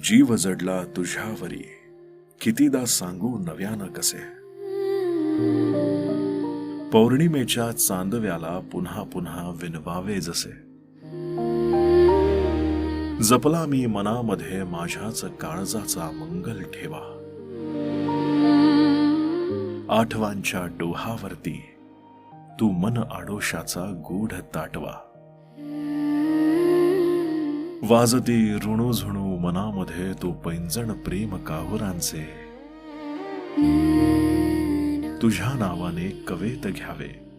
जीव जडला तुझ्यावरी, कितीदा सांगू नव्यानं कसे. पौर्णिमेच्या चांदव्याला पुन्हा पुन्हा विनवावे जसे. जपला मी मनामध्ये माझ्याच काळजाचा मंगल ठेवा. आठवांच्या डोहावरती तू मन आडोशाचा गूढ ताटवा. वाजती ऋणुझुणू मनामध्ये तू पैंजण प्रेम काहुरांचे. तुझ्या नावाने कवेत घ्यावे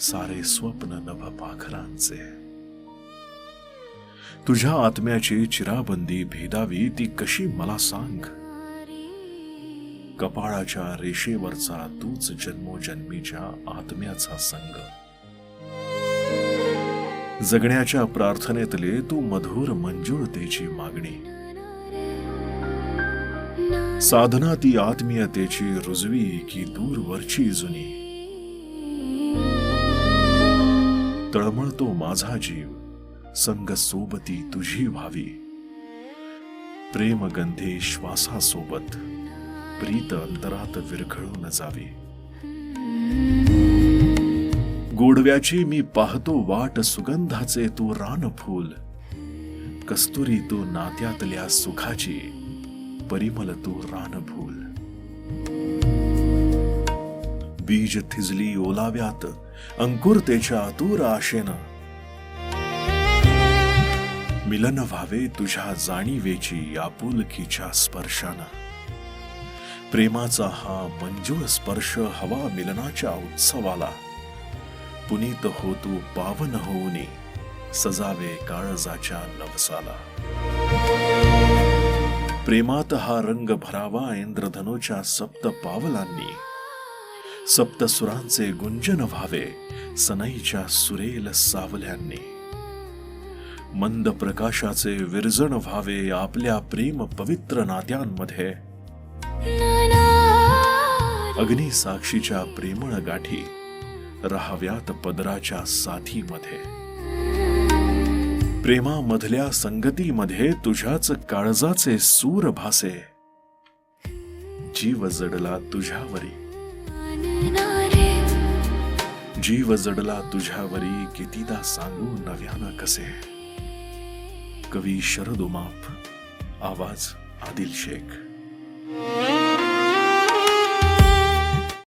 सारे स्वप्न नभ पाखरांचे. तुझ्या आत्म्याची चिराबंदी भेदावी ती कशी मला सांग. कपाळाच्या रेषेवरचा तूच जन्मोजन्मीच्या आत्म्याचा संग. जगण्याच्या प्रार्थनेतले तू मधुर मंजुळतेची मागणी. साधना ती आत्मीयतेची रुजवी की दूरवरची जुनी. तळमळतो माझा जीव संग सोबती तुझी व्हावी. प्रेमगंधे श्वासासोबत प्रीत अंतरात विरघळून जावी. गोडव्याची मी पाहतो वाट सुगंधाचे तू रानफूल. कस्तुरी तू नात्यातल्या सुखाची परिमल तू रानफूल. बीज थिजली ओलाव्यात अंकुरतेच्या आतुर आशेनं. मिलन व्हावे तुझ्या जाणीवेची आपुलकीच्या स्पर्शानं. प्रेमाचा हा मंजूळ स्पर्श हवा मिलनाच्या उत्सवाला. पुनीत हो तू पावन होऊनी सजावे काळजाच्या नवसाला. प्रेमात हा रंग भरावा इंद्रधनुच्या सप्त पावलांनी. सप्तसुरांचे गुंजन व्हावे सनईच्या सुरेल सावल्यांनी. मंद प्रकाशाचे विरजण व्हावे आपल्या प्रेम पवित्र नात्यांमध्ये. अग्नी साक्षीच्या प्रेमळ गाठी राहाव्यात पदराच्या साथीमध्ये. प्रेमामधल्या संगतीमध्ये तुझ्याच काळजाचे सूर भासे. जीव जडला तुझ्यावरी, जीव जडला तुझ्यावरी कितीदा सांगू नव्यानं कसे. कवी शरद उमाप, आवाज आदिल शेख.